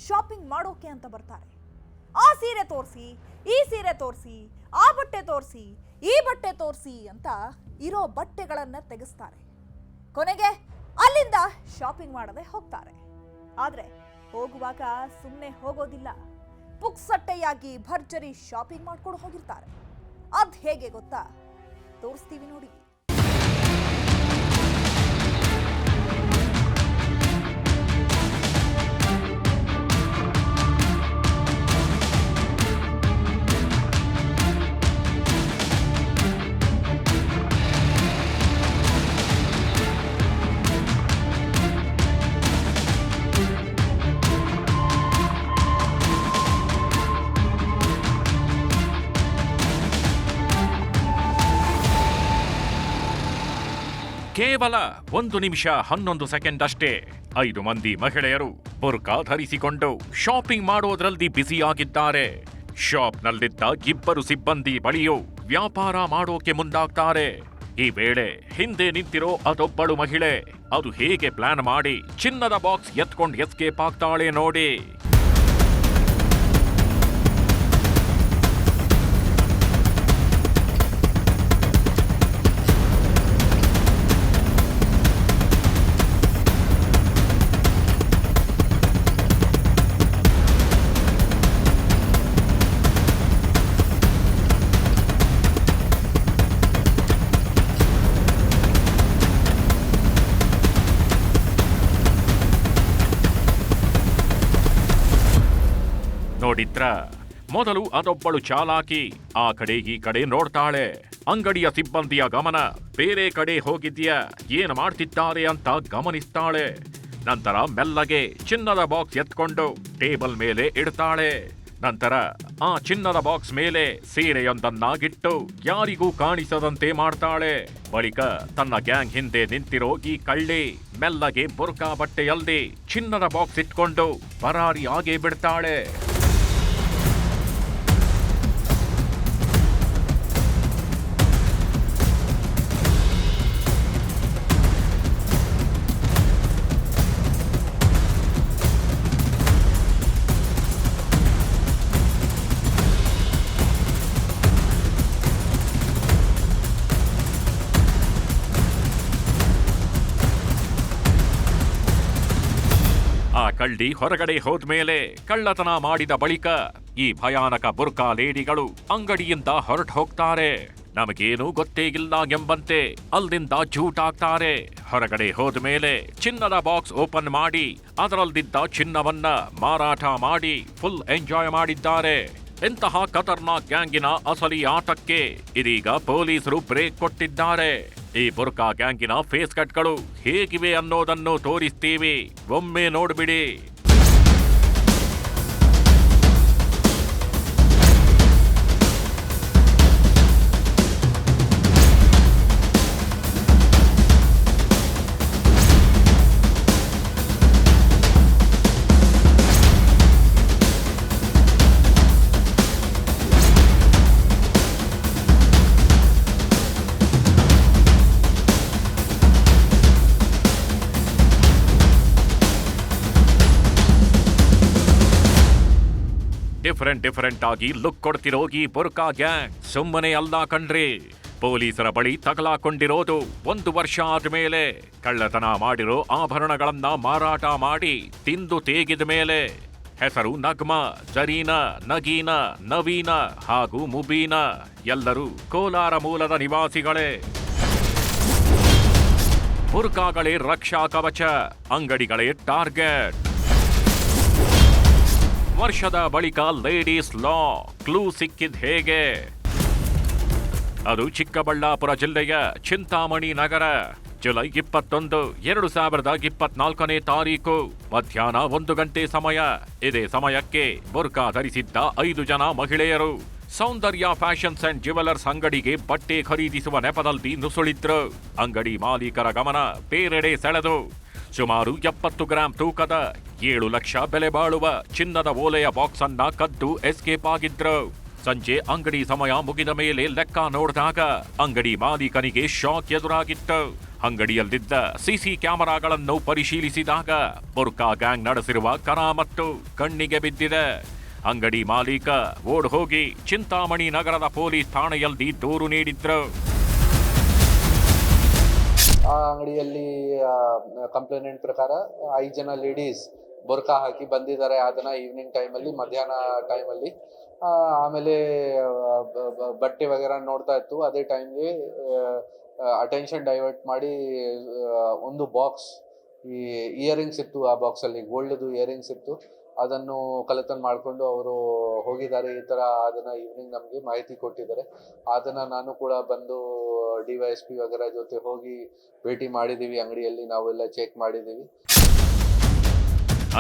Shopping ಮಾಡೋಕೆ ಅಂತ ಬರ್ತಾರೆ. ಆ ಸೀರೆ ತೋರಿಸಿ, ಈ ಸೀರೆ ತೋರಿಸಿ, ಆ ಬಟ್ಟೆ ತೋರಿಸಿ, ಈ ಬಟ್ಟೆ ತೋರಿಸಿ ಅಂತ ಇರೋ ಬಟ್ಟೆಗಳನ್ನ ತೆಗೆಸ್ತಾರೆ. ಕೊನೆಗೆ ಅಲ್ಲಿಂದ ಶಾಪಿಂಗ್ ಮಾಡದೆ ಹೋಗ್ತಾರೆ. ಆದ್ರೆ ಹೋಗುವಾಗ ಸುಮ್ಮನೆ ಹೋಗೋದಿಲ್ಲ, ಪುಕ್ಸಟ್ಟೆಯಾಗಿ ಭರ್ಜರಿ ಶಾಪಿಂಗ್ ಮಾಡ್ಕೊಂಡು ಹೋಗಿರ್ತಾರೆ. ಅದ್ ಹೇಗೆ ಗೊತ್ತಾ? ತೋರಿಸ್ತೀವಿ ನೋಡಿ. ಕೇವಲ 1 ನಿಮಿಷ 11 ಸೆಕೆಂಡ್ ಅಷ್ಟೇ 5 ಮಂದಿ ಮಹಿಳೆಯರು ಬುರ್ಕಾ ಧರಿಸಿಕೊಂಡು ಶಾಪಿಂಗ್ ಮಾಡೋದ್ರಲ್ಲಿ ಬ್ಯುಸಿಯಾಗಿದ್ದಾರೆ. ಶಾಪ್ನಲ್ಲಿದ್ದ 2 ಸಿಬ್ಬಂದಿ ಬಳಿಯೂ ವ್ಯಾಪಾರ ಮಾಡೋಕೆ ಮುಂದಾಗ್ತಾರೆ. ಈ ವೇಳೆ ಹಿಂದೆ ನಿಂತಿರೋ ಅದೊಬ್ಬಳು ಮಹಿಳೆ ಅದು ಹೇಗೆ ಪ್ಲಾನ್ ಮಾಡಿ ಚಿನ್ನದ ಬಾಕ್ಸ್ ಎತ್ಕೊಂಡು ಎಸ್ಕೇಪ್ ಆಗ್ತಾಳೆ ನೋಡಿ. ನೋಡಿದ್ರ, ಮೊದಲು ಅದೊಬ್ಬಳು ಚಾಲಾಕಿ ಆ ಕಡೆ ಈ ಕಡೆ ನೋಡ್ತಾಳೆ. ಅಂಗಡಿಯ ಸಿಬ್ಬಂದಿಯ ಗಮನ ಬೇರೆ ಕಡೆ ಹೋಗಿದ್ಯಾ, ಏನ್ ಮಾಡ್ತಿದ್ದಾರೆ ಅಂತ ಗಮನಿಸ್ತಾಳೆ. ನಂತರ ಮೆಲ್ಲಗೆ ಚಿನ್ನದ ಬಾಕ್ಸ್ ಎತ್ಕೊಂಡು ಟೇಬಲ್ ಮೇಲೆ ಇಡ್ತಾಳೆ. ನಂತರ ಆ ಚಿನ್ನದ ಬಾಕ್ಸ್ ಮೇಲೆ ಸೀರೆಯೊಂದನ್ನಾಗಿಟ್ಟು ಯಾರಿಗೂ ಕಾಣಿಸದಂತೆ ಮಾಡ್ತಾಳೆ. ಬಳಿಕ ತನ್ನ ಗ್ಯಾಂಗ್ ಹಿಂದೆ ನಿಂತಿರೋ ಈ ಕಳ್ಳಿ ಮೆಲ್ಲಗೆ ಬುರ್ಕಾ ಬಟ್ಟೆಯಲ್ಲಿ ಚಿನ್ನದ ಬಾಕ್ಸ್ ಇಟ್ಕೊಂಡು ಪರಾರಿ ಆಗೇ ಬಿಡ್ತಾಳೆ. ಆ ಕಳ್ಳಿ ಹೊರಗಡೆ ಹೋದ್ಮೇಲೆ ಕಳ್ಳತನ ಮಾಡಿದ ಬಳಿಕ ಈ ಭಯಾನಕ ಬುರ್ಕಾ ಲೇಡಿಗಳು ಅಂಗಡಿಯಿಂದ ಹೊರಟು ಹೋಗ್ತಾರೆ. ನಮಗೇನೂ ಗೊತ್ತೇ ಇಲ್ಲ ಎಂಬಂತೆ ಅಲ್ಲಿಂದ ಜೂಟಾಗ್ತಾರೆ. ಹೊರಗಡೆ ಹೋದ್ಮೇಲೆ ಚಿನ್ನದ ಬಾಕ್ಸ್ ಓಪನ್ ಮಾಡಿ ಅದರಲ್ಲಿದ್ದ ಚಿನ್ನವನ್ನ ಮಾರಾಟ ಮಾಡಿ ಫುಲ್ ಎಂಜಾಯ್ ಮಾಡಿದ್ದಾರೆ. ಇಂತಹ ಖತರ್ನಾಕ್ ಗ್ಯಾಂಗಿನ ಅಸಲಿ ಆಟಕ್ಕೆ ಇದೀಗ ಪೊಲೀಸರು ಬ್ರೇಕ್ ಕೊಟ್ಟಿದ್ದಾರೆ. ಈ ಬುರ್ಕಾ ಗ್ಯಾಂಗಿನ ಫೇಸ್ ಕಟ್ಗಳು ಹೇಗಿವೆ ಅನ್ನೋದನ್ನು ತೋರಿಸ್ತೀವಿ, ಒಮ್ಮೆ ನೋಡ್ಬಿಡಿ. ಡಿಫರೆಂಟ್ ಆಗಿ ಲುಕ್ ಕೊಡ್ತಿರೋ ಈ ಬುರ್ಕಾ ಗ್ಯಾಂಗ್ ಸುಮ್ಮನೆ ಅಲ್ಲ ಕಣ್ರಿ. ಪೊಲೀಸರ ಬಳಿ ತಗಲಾಕೊಂಡಿರೋದು 1 ವರ್ಷ ಆದ್ಮೇಲೆ ಕಳ್ಳತನ ಮಾಡಿರೋ ಆಭರಣಗಳನ್ನ ಮಾರಾಟ ಮಾಡಿ ತಿಂದು ತೇಗಿದ ಮೇಲೆ. ಹೆಸರು ನಗ್ಮಾ, ಜರೀನಾ, ನಗೀನಾ, ನವೀನಾ ಹಾಗೂ ಮುಬೀನಾ. ಎಲ್ಲರೂ ಕೋಲಾರ ಮೂಲದ ನಿವಾಸಿಗಳೇ. ಬುರ್ಕಾಗಳೇ ರಕ್ಷಾ ಕವಚ, ಅಂಗಡಿಗಳೇ ಟಾರ್ಗೆಟ್. ವರ್ಷದ ಬಳಿಕ ಲೇಡೀಸ್ ಲಾ ಕ್ಲೂ ಸಿಕ್ಕಿದ್ ಹೇಗೆ? ಅದು ಚಿಕ್ಕಬಳ್ಳಾಪುರ ಜಿಲ್ಲೆಯ ಚಿಂತಾಮಣಿ ನಗರ. ಜುಲೈ 21, 2024ನೇ ತಾರೀಕು ಮಧ್ಯಾಹ್ನ 1 ಗಂಟೆ ಸಮಯ. ಇದೇ ಸಮಯಕ್ಕೆ ಬುರ್ಕಾ ಧರಿಸಿದ್ದ 5 ಜನ ಮಹಿಳೆಯರು ಸೌಂದರ್ಯ ಫ್ಯಾಷನ್ಸ್ ಅಂಡ್ ಜ್ಯುವೆಲರ್ಸ್ ಅಂಗಡಿಗೆ ಬಟ್ಟೆ ಖರೀದಿಸುವ ನೆಪದಲ್ಲಿ ನುಸುಳಿದ್ರು. ಅಂಗಡಿ ಮಾಲೀಕರ ಗಮನ ಬೇರೆಡೆ ಸೆಳೆದು ಸುಮಾರು 70 ಗ್ರಾಂ ತೂಕದ 7 ಲಕ್ಷ ಬೆಲೆ ಬಾಳುವ ಚಿನ್ನದ ಓಲೆಯ ಬಾಕ್ಸ್ ಅನ್ನ ಕದ್ದು ಎಸ್ಕೇಪ್ ಆಗಿದ್ರು. ಸಂಜೆ ಅಂಗಡಿ ಸಮಯ ಮುಗಿದ ಮೇಲೆ ಲೆಕ್ಕ ನೋಡಿದಾಗ ಅಂಗಡಿ ಮಾಲೀಕನಿಗೆ ಶಾಕ್ ಎದುರಾಗಿತ್ತು. ಅಂಗಡಿಯಲ್ಲಿದ್ದ ಸಿಸಿ ಕ್ಯಾಮೆರಾಗಳನ್ನು ಪರಿಶೀಲಿಸಿದಾಗ ಬುರ್ಕಾ ಗ್ಯಾಂಗ್ ನಡೆಸಿರುವ ಕರಾಮತ್ತು ಕಣ್ಣಿಗೆ ಬಿದ್ದಿದೆ. ಅಂಗಡಿ ಮಾಲೀಕ ಓಡ್ ಹೋಗಿ ಚಿಂತಾಮಣಿ ನಗರದ ಪೊಲೀಸ್ ಠಾಣೆಯಲ್ಲಿ ದೂರು ನೀಡಿದ್ರು. ಆ ಅಂಗಡಿಯಲ್ಲಿ ಕಂಪ್ಲೇಂಟ್ ಪ್ರಕಾರ 5 ಜನ ಲೇಡೀಸ್ ಬುರ್ಕಾ ಹಾಕಿ ಬಂದಿದ್ದಾರೆ. ಅದನ್ನ ಈವ್ನಿಂಗ್ ಟೈಮಲ್ಲಿ, ಮಧ್ಯಾಹ್ನ ಟೈಮಲ್ಲಿ. ಆಮೇಲೆ ಬಟ್ಟೆ ವಗೇರ ನೋಡ್ತಾ ಇತ್ತು. ಅದೇ ಟೈಮ್ಗೆ ಅಟೆನ್ಷನ್ ಡೈವರ್ಟ್ ಮಾಡಿ ಒಂದು ಬಾಕ್ಸ್, ಈ ಇಯರಿಂಗ್ಸ್ ಇತ್ತು, ಆ ಬಾಕ್ಸಲ್ಲಿ ಗೋಲ್ಡ್ದು ಇಯರಿಂಗ್ಸ್ ಇತ್ತು. ಅದನ್ನು ಕಳ್ಳತನ ಮಾಡಿಕೊಂಡು ಅವರು ಹೋಗಿದ್ದಾರೆ. ಈ ಥರ ಅದನ್ನು ಈವ್ನಿಂಗ್ ನಮಗೆ ಮಾಹಿತಿ ಕೊಟ್ಟಿದ್ದಾರೆ. ಅದನ್ನು ನಾನು ಕೂಡ ಬಂದು DYSP ವಗೇರ ಜೊತೆ ಹೋಗಿ ಭೇಟಿ ಮಾಡಿದ್ದೀವಿ. ಅಂಗಡಿಯಲ್ಲಿ ನಾವೆಲ್ಲ ಚೆಕ್ ಮಾಡಿದ್ದೀವಿ.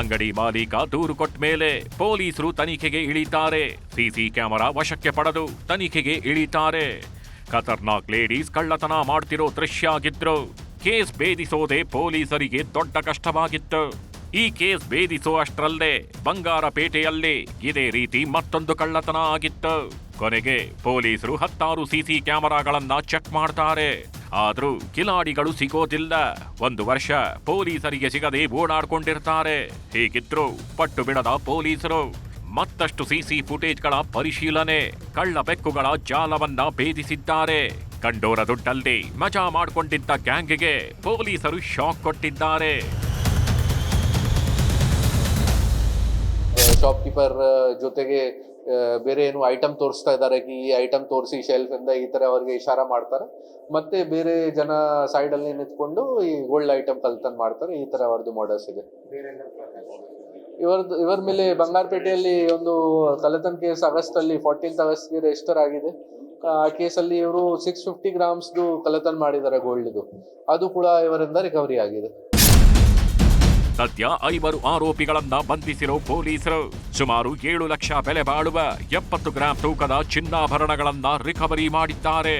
ಅಂಗಡಿ ಮಾಲೀಕ ದೂರು ಕೊಟ್ಟ ಮೇಲೆ ಪೊಲೀಸರು ತನಿಖೆಗೆ ಇಳಿತಾರೆ. ಸಿಸಿ ಕ್ಯಾಮೆರಾ ವಶಕ್ಕೆ ಪಡೆದು ತನಿಖೆಗೆ ಇಳಿತಾರೆ. ಖತರ್ನಾಕ್ ಲೇಡೀಸ್ ಕಳ್ಳತನ ಮಾಡ್ತಿರೋ ದೃಶ್ಯ ಆಗಿದ್ರು. ಕೇಸ್ ಭೇದಿಸೋದೇ ಪೊಲೀಸರಿಗೆ ದೊಡ್ಡ ಕಷ್ಟವಾಗಿತ್ತು. ಈ ಕೇಸ್ ಭೇದಿಸೋ ಅಷ್ಟರಲ್ಲೇ ಬಂಗಾರಪೇಟೆಯಲ್ಲಿ ಇದೇ ರೀತಿ ಮತ್ತೊಂದು ಕಳ್ಳತನ ಆಗಿತ್ತು. ಕೊನೆಗೆ ಪೊಲೀಸರು 10 ಸಿಸಿ ಕ್ಯಾಮೆರಾಗಳನ್ನ ಚೆಕ್ ಮಾಡ್ತಾರೆ. ಆದ್ರೂ ಕಿಲಾಡಿಗಳು ಸಿಗೋದಿಲ್ಲ. 1 ವರ್ಷ ಪೊಲೀಸರಿಗೆ ಸಿಗದೆ ಓಡಾಡ್ಕೊಂಡಿರ್ತಾರೆ. ಹೀಗಿದ್ರು ಪಟ್ಟು ಬಿಡದ ಪೊಲೀಸರು ಮತ್ತಷ್ಟು ಸಿಸಿ ಫುಟೇಜ್ಗಳ ಪರಿಶೀಲನೆ, ಕಳ್ಳ ಬೆಕ್ಕುಗಳ ಜಾಲವನ್ನ ಭೇದಿಸಿದ್ದಾರೆ. ಕಂಡೋರ ದುಡ್ಡಲ್ಲಿ ಮಜಾ ಮಾಡಿಕೊಂಡಿದ್ದ ಗ್ಯಾಂಗ್ಗೆ ಪೊಲೀಸರು ಶಾಕ್ ಕೊಟ್ಟಿದ್ದಾರೆ. ಶಾಪ್ಕೀಪರ್ ಜೊತೆಗೆ ಬೇರೆ ಏನು ಐಟಮ್ ತೋರಿಸ್ತಾ ಇದ್ದಾರೆ, ಈ ಐಟಮ್ ತೋರಿಸಿ ಶೆಲ್ಫ್ ಇಂದ ಈ ತರ ಅವ್ರಿಗೆ ಇಶಾರಾ ಮಾಡ್ತಾರೆ. ಮತ್ತೆ ಬೇರೆ ಜನ ಸೈಡ್ ಅಲ್ಲಿ ನಿಂತ್ಕೊಂಡು ಈ ಗೋಲ್ಡ್ ಐಟಮ್ ಕಳ್ತನ ಮಾಡ್ತಾರೆ. ಈ ತರ ಅವ್ರದ್ದು ಮಾಡರ್ಸ್ ಇದೆ. ಇವರ ಮೇಲೆ ಬಂಗಾರಪೇಟೆಯಲ್ಲಿ ಒಂದು ಕಳ್ಳತನ ಕೇಸ್ ಆಗಸ್ಟ್ 14 ಆಗಸ್ಟ್ಗೆ ರಿಜಿಸ್ಟರ್ ಆಗಿದೆ. ಆ ಕೇಸಲ್ಲಿ ಇವರು 650 ಗ್ರಾಮ್ಸ್ದು ಕಳ್ಳತನ ಮಾಡಿದ್ದಾರೆ ಗೋಲ್ಡ್ದು. ಅದು ಕೂಡ ಇವರಿಂದ ರಿಕವರಿ ಆಗಿದೆ. ಸದ್ಯ 5 ಆರೋಪಿಗಳನ್ನ ಬಂಧಿಸಿರೋ ಪೊಲೀಸರು ಸುಮಾರು 7 ಲಕ್ಷ ಬೆಲೆ ಬಾಳುವ 70 ಗ್ರಾಂ ತೂಕದ ಚಿನ್ನಾಭರಣಗಳನ್ನ ರಿಕವರಿ ಮಾಡಿದ್ದಾರೆ.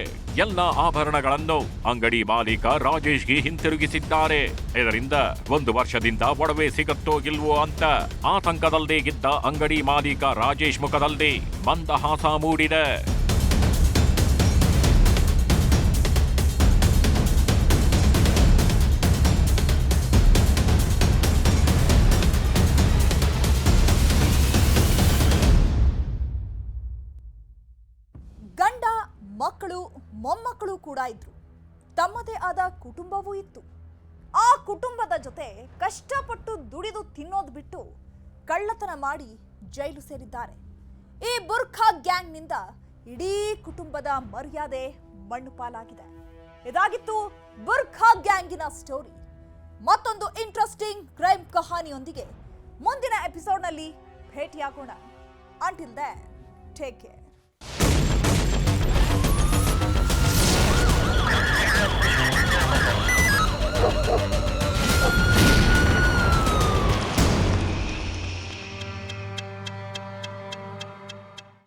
ಎಲ್ಲ ಆಭರಣಗಳನ್ನು ಅಂಗಡಿ ಮಾಲೀಕ ರಾಜೇಶ್ಗೆ ಹಿಂತಿರುಗಿಸಿದ್ದಾರೆ. ಇದರಿಂದ 1 ವರ್ಷದಿಂದ ಒಡವೆ ಸಿಗುತ್ತೋ ಇಲ್ವೋ ಅಂತ ಆತಂಕದಲ್ಲೇ ಇದ್ದ ಅಂಗಡಿ ಮಾಲೀಕ ರಾಜೇಶ್ ಮುಖದಲ್ಲಿ ಮಂದಹಾಸ ಮೂಡಿದೆ. ಗಂಡ, ಮಕ್ಕಳು, ಮೊಮ್ಮಕ್ಕಳು ಕೂಡ ಇದ್ರು. ತಮ್ಮದೇ ಆದ ಕುಟುಂಬವೂ ಇತ್ತು. ಆ ಕುಟುಂಬದ ಜೊತೆ ಕಷ್ಟಪಟ್ಟು ದುಡಿದು ತಿನ್ನೋದು ಬಿಟ್ಟು ಕಳ್ಳತನ ಮಾಡಿ ಜೈಲು ಸೇರಿದ್ದಾರೆ. ಈ ಬುರ್ಖಾ ಗ್ಯಾಂಗ್ನಿಂದ ಇಡೀ ಕುಟುಂಬದ ಮರ್ಯಾದೆ ಮಣ್ಣು ಪಾಲಾಗಿದೆ. ಇದಾಗಿತ್ತು ಬುರ್ಖಾ ಗ್ಯಾಂಗಿನ ಸ್ಟೋರಿ. ಮತ್ತೊಂದು ಇಂಟ್ರೆಸ್ಟಿಂಗ್ ಕ್ರೈಮ್ ಕಹಾನಿಯೊಂದಿಗೆ ಮುಂದಿನ ಎಪಿಸೋಡ್ನಲ್ಲಿ ಭೇಟಿಯಾಗೋಣ. Until then, take care.